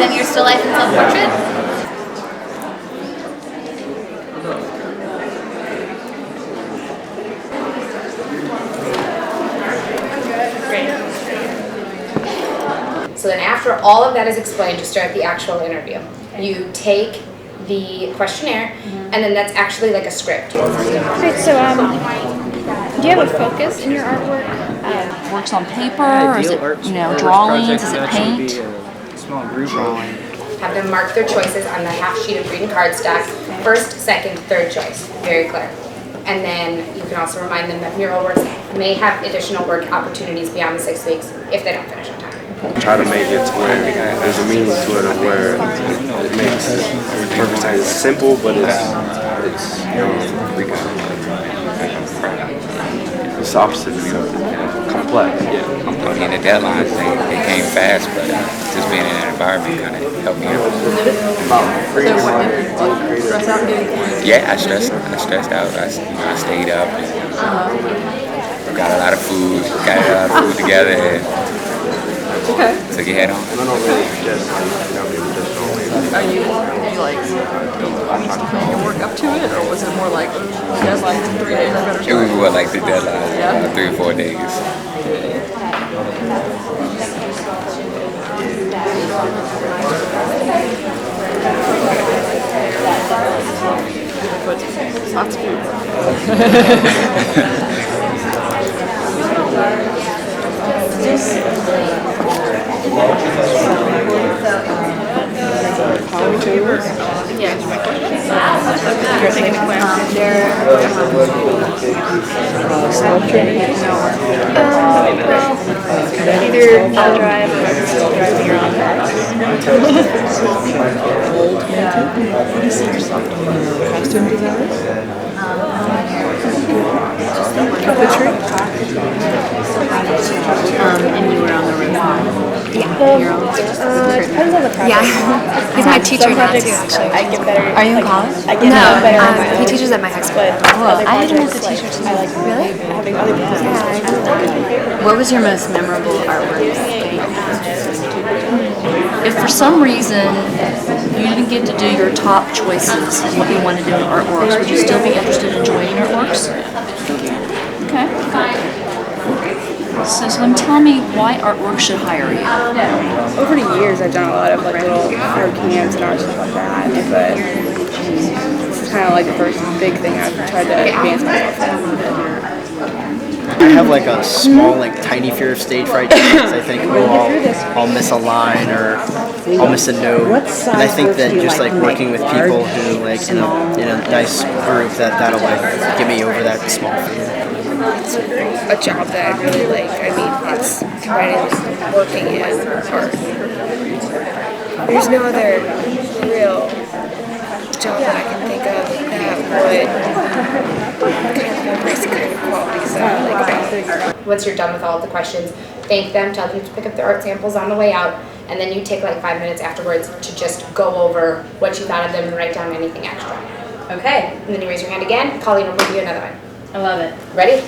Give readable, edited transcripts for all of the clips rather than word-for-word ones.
then your still life and self-portrait. So then after all of that is explained to start the actual interview, you take the questionnaire, and then that's actually like a script. Alright, so do you have a focus in your artwork? Works on paper, or is it, drawings, is it paint? Small group drawing. Have them mark their choices on the half sheet of green cardstock, first, second, third choice, very clear. And then you can also remind them that mural works may have additional work opportunities beyond the 6 weeks if they don't finish on time. Try to make it to where there's a meaning to it, of where it makes perfect sense. It's simple, but it's opposite of something complex. Yeah. I mean, the deadlines, they came fast, but just being in an environment kind of helped me out. Yeah, I stressed out. I stayed up and got a lot of food together. And took your head on. Are you like your work up to it, or was it more like deadlines in 3 days? I better It was more like the deadline, 3 or 4 days. Lots of food. Either I'll drive or still driving your own car. Costume design? And you were on the road. It depends on the project. Yeah, he's my teacher now too, actually. I get better. Are you in college? I get better. He teaches at my high school. Well, I didn't have the teacher too. Really? Having other people's What was your most memorable artwork? If for some reason you didn't get to do your top choices of what you want to do in ArtWorks, would you still be interested in joining ArtWorks? Okay. So then tell me why ArtWorks should hire you. Over the years, I've done a lot of like little art camps and art stuff like that, but this is kind of like the first big thing I've tried to advance myself in. I have like a small, like tiny fear of stage fright because I think, I'll miss a line or I'll miss a note. And I think that just like working with people who like in a nice group that'll like get me over that small fear. It's a job that I really like. I mean, it's combining working and art. There's no other real job that I can think of that would kind of embrace the kind of qualities that I like about it. Once you're done with all of the questions, thank them, tell them to pick up their art samples on the way out, and then you take like 5 minutes afterwards to just go over what you thought of them and write down anything extra. Okay, And then you raise your hand again, Colleen will give you another one. I love it. Ready?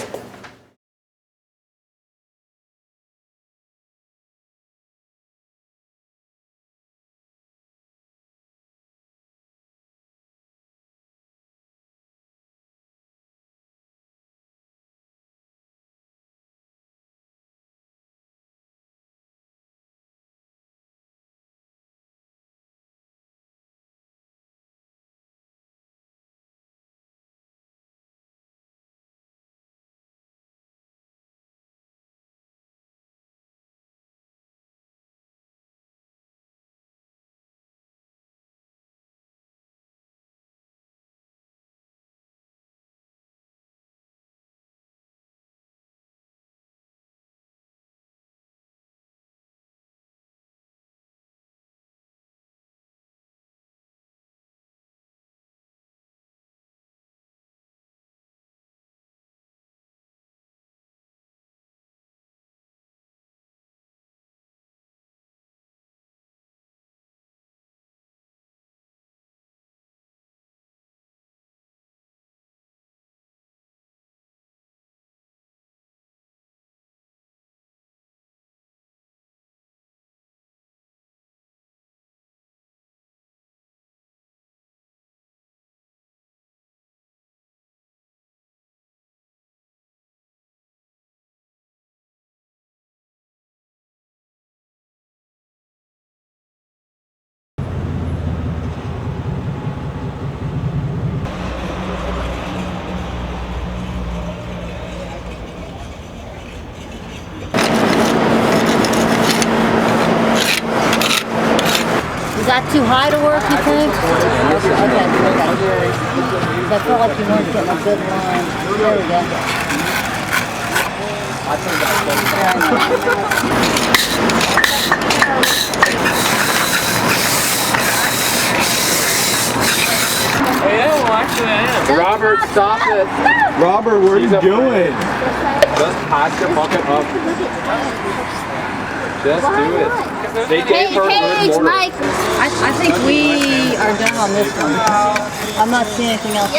too high to work, you think? Okay. I felt like you weren't getting a good line. There we go. Robert, stop it. Robert, what are you doing? Just pass your bucket up. Just do it. They gave her good mortar. Mike. I think we are done on this one. I'm not seeing anything else.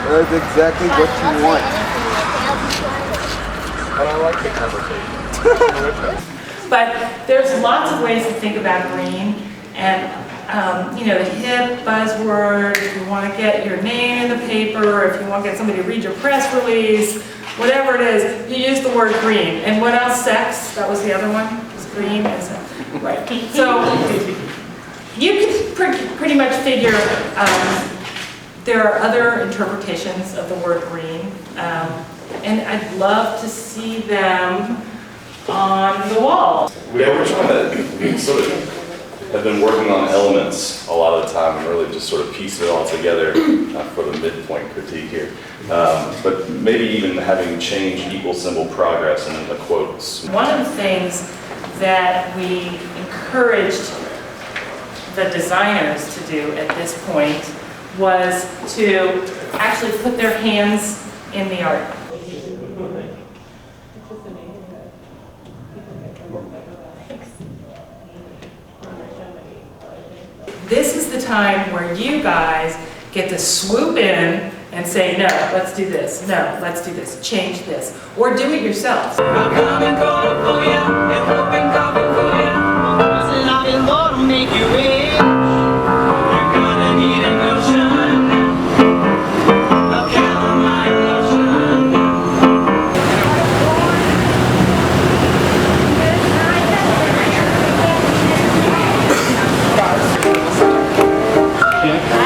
That's exactly what you want. But I like the conversation. But there's lots of ways to think about green, and you know, the hip buzzword, if you want to get your name in the paper, if you want to get somebody to read your press release, whatever it is, you use the word green. And what else? Sex, that was the other one, was green. Right. So you can pretty much figure there are other interpretations of the word green, and I'd love to see them on the wall. Yeah, we're trying to, we sort of have been working on elements a lot of the time and really just sort of piecing it all together for the midpoint critique here. But maybe even having change equal symbol progress in the quotes. One of the things that we encouraged the designers to do at this point was to actually put their hands in the art. This is the time where you guys get to swoop in and say, no, let's do this, no, let's do this, change this, or do it yourselves. I'm coming calling for you, and hoping coming for you. Listen, I've been born to make you rich. You're gonna need an ocean of calamine lotion.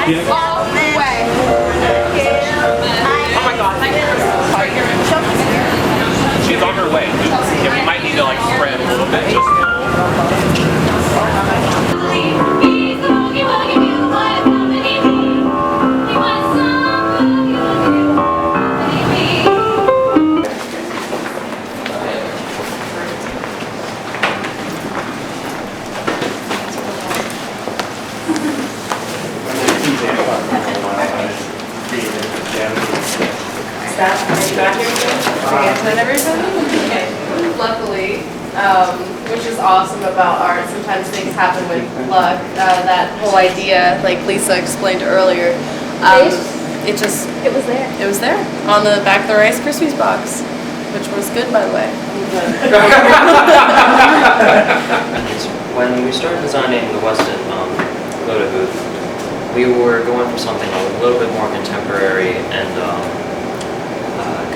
She's on her way. Yeah, we might need to like spread a little bit. Just Luckily, which is awesome about art, sometimes things happen with luck. That whole idea, like Lisa explained earlier, it was there. It was there on the back of the Rice Krispies box, which was good, by the way. When we started designing the Weston photo booth, we were going for something a little bit more contemporary and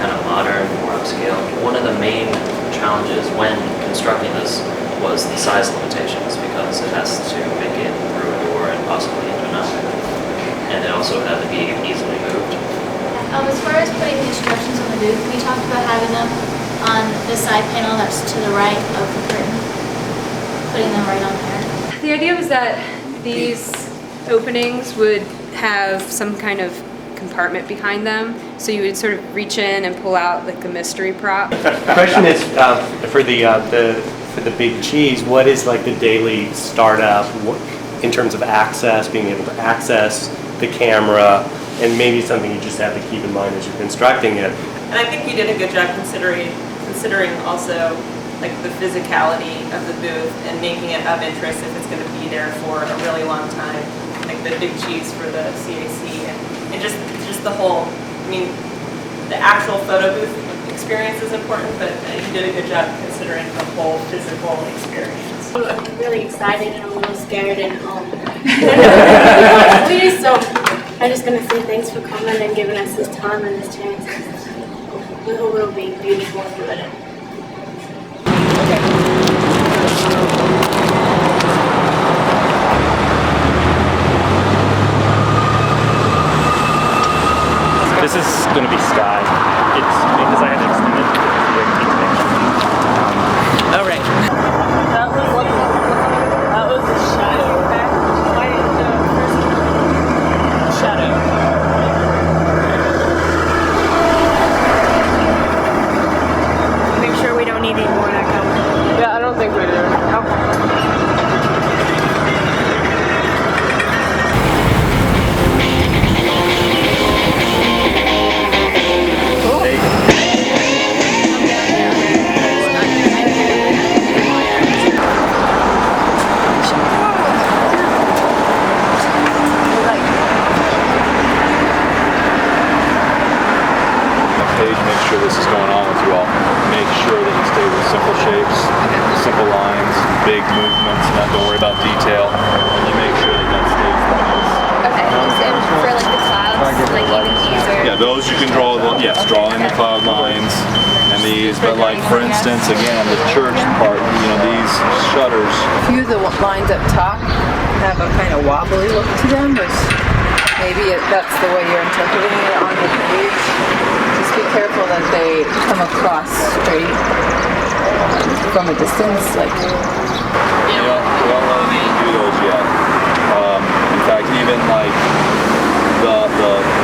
kind of modern, more upscale. One of the main challenges when constructing this was the size limitations, because it has to make it through a door and possibly into an oven. And it also had to be easily moved. As far as putting the instructions on the booth, we talked about having them on the side panel that's to the right of the curtain, putting them right on there. The idea was that these openings would have some kind of compartment behind them. So you would sort of reach in and pull out like a mystery prop. The question is for the big cheese. What is like the daily startup in terms of access, being able to access the camera, and maybe something you just have to keep in mind as you're constructing it. And I think you did a good job considering also like the physicality of the booth and making it of interest if it's going to be there for a really long time. Like the big cheese for the CAC and just the whole. I mean, the actual photo booth experience is important, but you did a good job considering the whole physical experience. I'm really excited and I'm a little scared and so I'm just gonna say thanks for coming and giving us this time and this chance. We hope it'll be beautiful and good. This is going to be sky. It's because I had to extend it. All right. That was a shadow. Shadow. Make sure we don't need any more of that color. Yeah, I don't think we do. Make sure this is going on with you all. Make sure that you stay with simple shapes, simple lines, big movements, don't worry about detail. Only make sure that stays the base. Okay, and for like the clouds, like even these are... Yeah, those you can draw, yes, draw in the cloud lines and these, but like for instance, again, the church part, these shutters. A few of the lines up top have a kind of wobbly look to them, which maybe that's the way you're interpreting it on the page. Just be careful that they come across straight from a distance, like. We don't really need to do those yet. In fact, even like the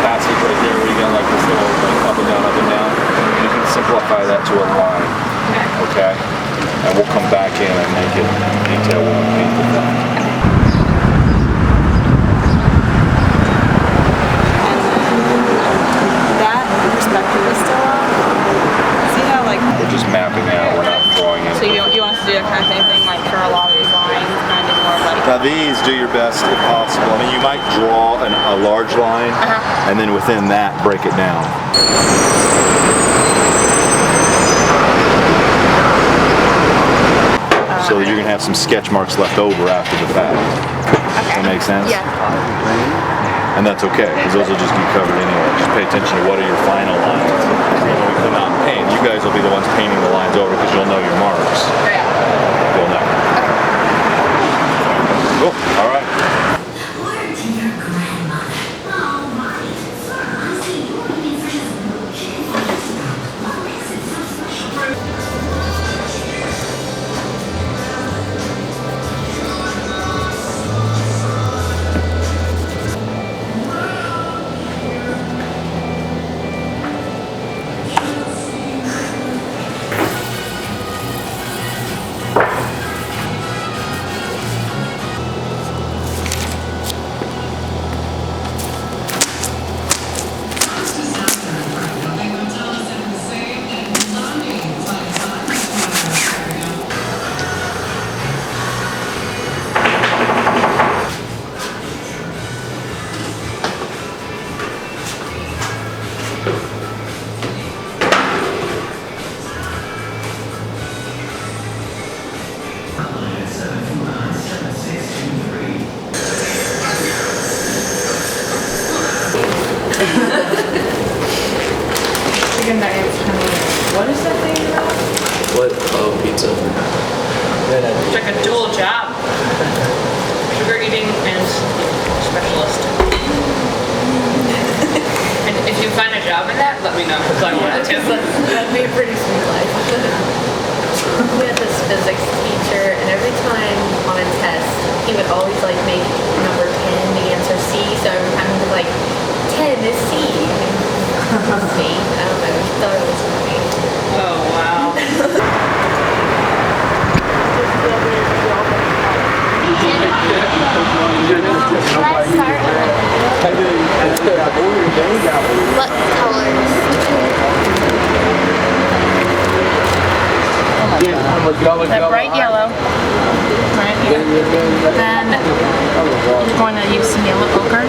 passage right there where you got like this little up and down, you can simplify that to a line. Okay? And we'll come back in and make it detail when we paint the front. That perspective is still on. See how like We're just mapping out, we're not drawing it. so you want us to do that kind of same thing like for a lot of these lines, kind of more like Now these, do your best if possible. I mean, you might draw a large line, and then within that, break it down. So that you're going to have some sketch marks left over after the fact. Does that make sense? Yeah. And that's okay, because those will just be covered anyway. Just pay attention to what are your final lines. When we come out and paint, you guys will be the ones painting the lines over because you'll know your marks. You'll know. Cool, all right. what is that thing about? What? Oh, pizza. It's like a dual job. Sugar eating and specialist. And if you find a job in that, let me know because I want it too. That'd be a pretty sweet life. We had this physics teacher, and every time on a test, he would always like make number 10 the answer C. So every time he was like 10 Yeah, the sea. I don't know. I thought it was funny. Oh, wow. What That bright yellow. Right here. Then you're going to use some yellow ochre.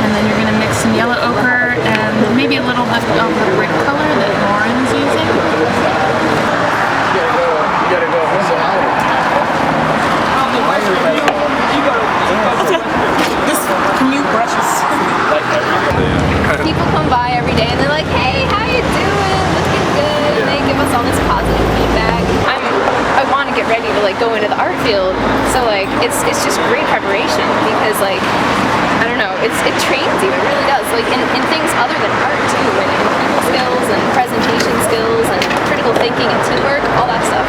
And then you're going to mix some yellow ochre and maybe a little bit of the brick color that Lauren is using. You gotta go. Just commute brushes. People come by every day and they're like, hey, how you doing? Looking good. And they give us all this positive feedback. I want to get ready to like go into the art field. So like it's just great preparation because like I don't know, it trains you, it really does. Like in things other than art too, like in people skills and presentation skills and critical thinking and teamwork, all that stuff.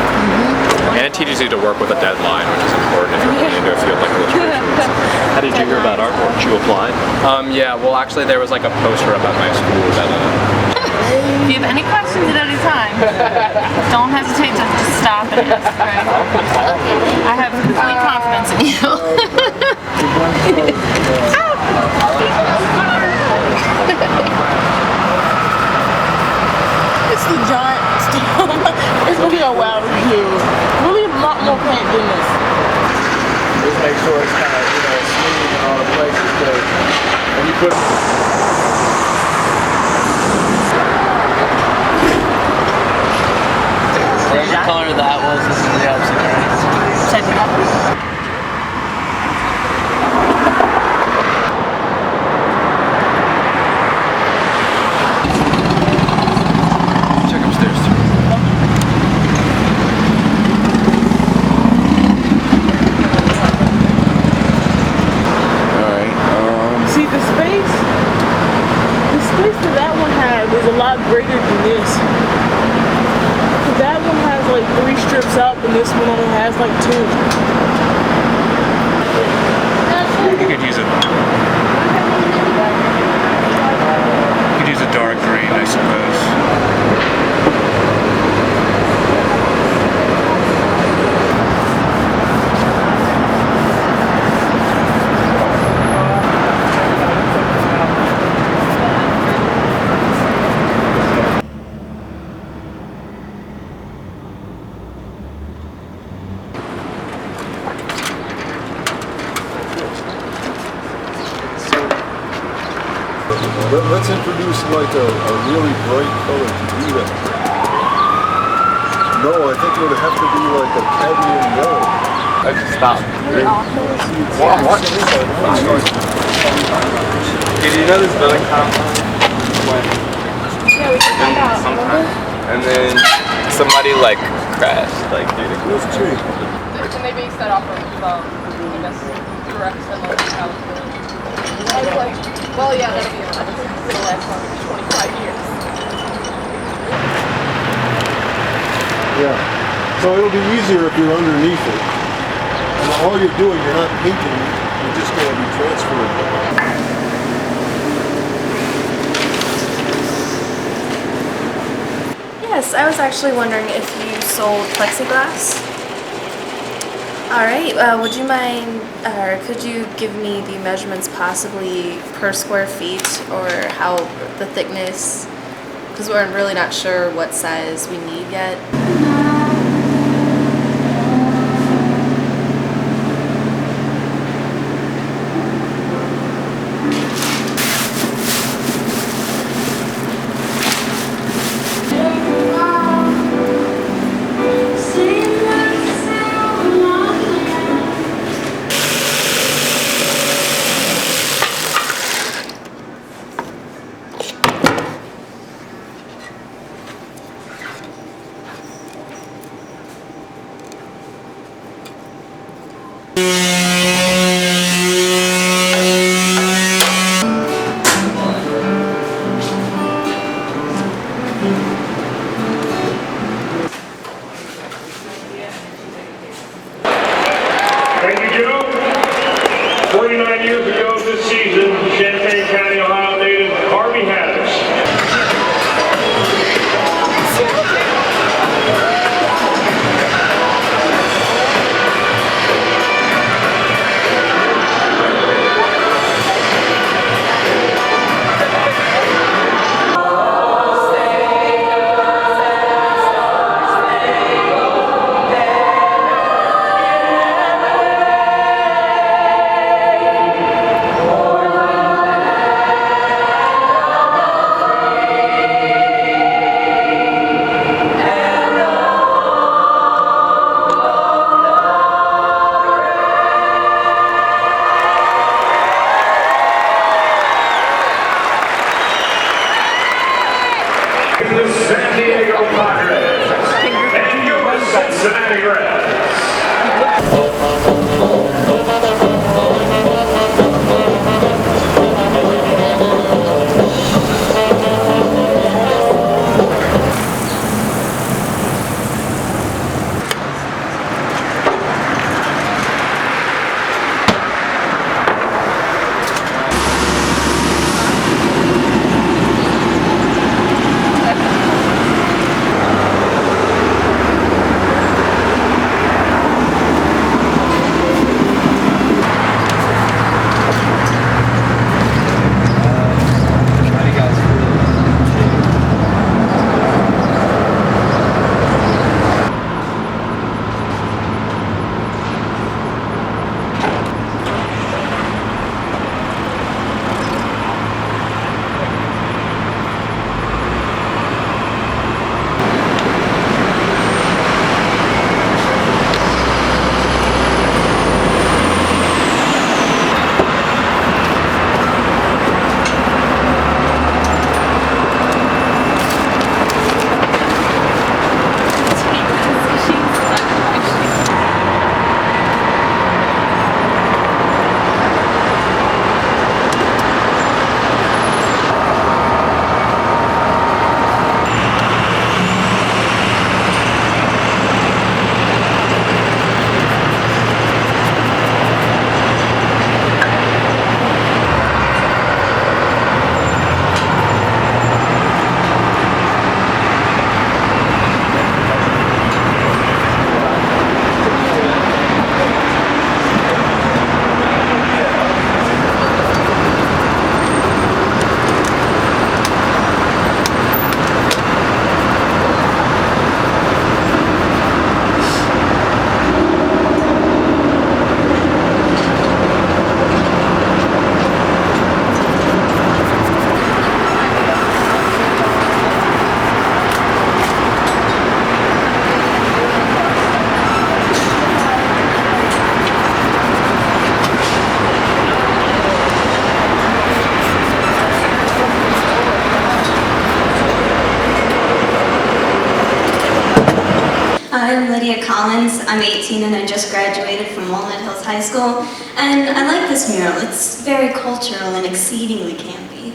And it teaches you to work with a deadline, which is important if you're going into a field like illustration. How did you hear about ArtWorks? You applied? Yeah, well actually there was like a poster up at my school that If you have any questions at any time, don't hesitate to just stop and ask, right? I have complete confidence in you. It's the giant storm. It's gonna be a wild review. Really a lot more paint than this. Just make sure it's kind of, smooth in all the places, because when you put Whatever color that was, this is the opposite, right? check upstairs too. See the space? The space that one had was a lot greater than this. That one has like 3 strips up and this one only has like 2. You could use a dark green, I suppose. Let's introduce like a really bright color to do that. No, I think it would have to be like a cadmium yellow. I just stopped. What? Did you know this building caught on fire? Sometime. And then somebody like crashed, like dude. It was cheap. Can they be set off from I guess, direct similar to California? I was like, well, yeah, that'll be the last 25 years. Yeah. So it'll be easier if you're underneath it. And all you're doing, you're not painting, you're just going to be transferring. Yes, I was actually wondering if you sold plexiglass. Alright, would you mind, or could you give me the measurements possibly per square feet or how the thickness, because we're really not sure what size we need yet. San Diego Padres and your Cincinnati Reds. I'm Lydia Collins. I'm 18 and I just graduated from Walnut Hills High School. And I like this mural. It's very cultural and exceedingly campy.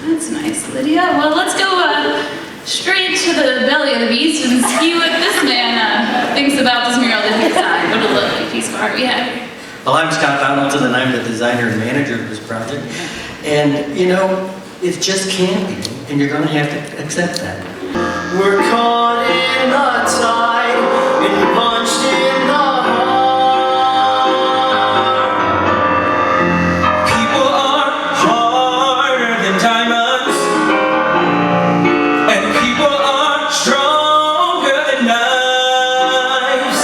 That's nice, Lydia. Well, let's go straight to the belly of the beast and see what this man thinks about this mural that he designed. What a lovely piece of art we have here. Well, I'm Scott Donaldson and I'm the designer and manager of this project. And, you know, it's just campy, and you're going to have to accept that. We're caught in the tide and punched in the heart. People are harder than diamonds, and people are stronger than knives.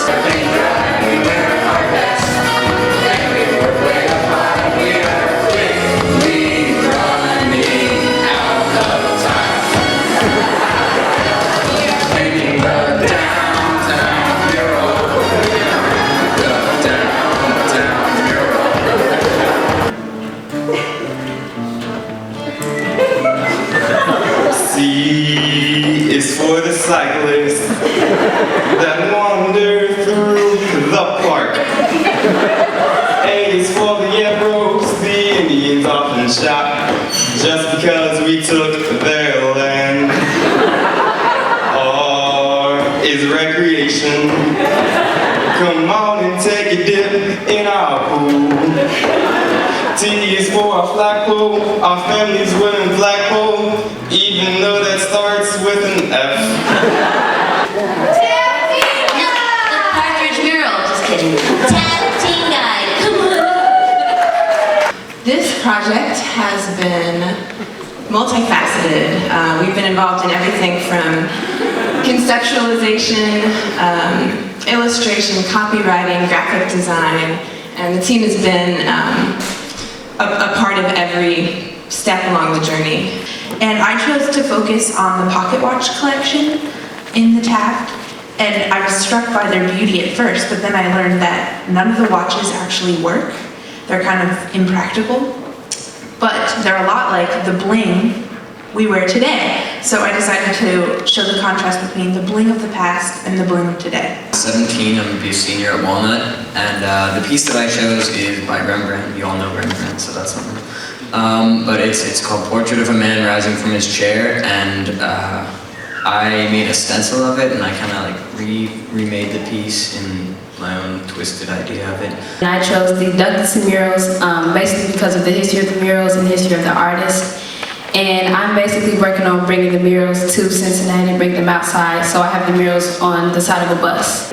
We wear our best, and we work way up high. We are quickly running out of time. C is for the cyclists that wander through the park. A is for the Ebros, the Indians often shot just because we took their land. R is recreation. Come on and take a dip in our pool. T is for our flagpole, our family's wearing flagpole, even though that starts with an F. The Partridge mural. Just kidding. Tap team guide. Come on. This project has been multifaceted. We've been involved in everything from conceptualization, illustration, copywriting, graphic design, and the team has been a part of every step along the journey. And I chose to focus on the pocket watch collection in the Taft, and I was struck by their beauty at first, but then I learned that none of the watches actually work. They're kind of impractical, but they're a lot like the bling we wear today. So I decided to show the contrast between the bling of the past and the bling of today. 17, I'm going to be a senior at Walnut, and the piece that I chose is by Rembrandt. You all know Rembrandt, so that's something. But it's called Portrait of a Man Rising from His Chair, and I made a stencil of it, and I kind of like remade the piece in my own twisted idea of it. And I chose the Douglas murals basically because of the history of the murals and the history of the artist. And I'm basically working on bringing the murals to Cincinnati and bring them outside, so I have the murals on the side of a bus.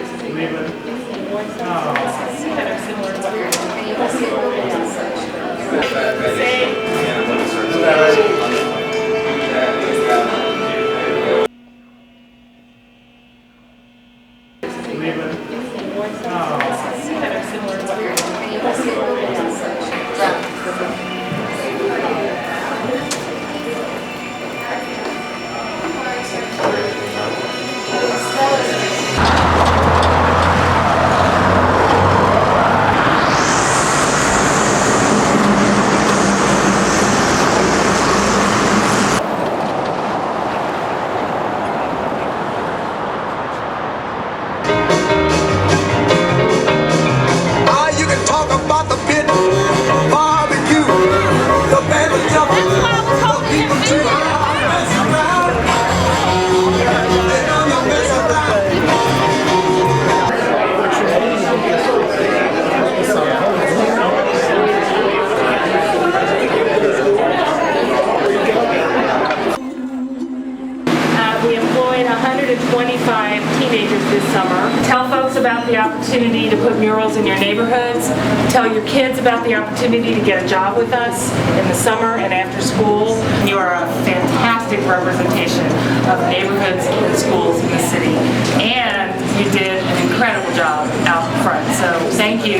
We employed 125 teenagers this summer. Tell folks about the opportunity to put murals in your neighborhoods. Tell your kids about the opportunity to get a job with us in the summer and after school. You are a fantastic representation of neighborhoods and schools in the city. And you did an incredible job out front. So thank you.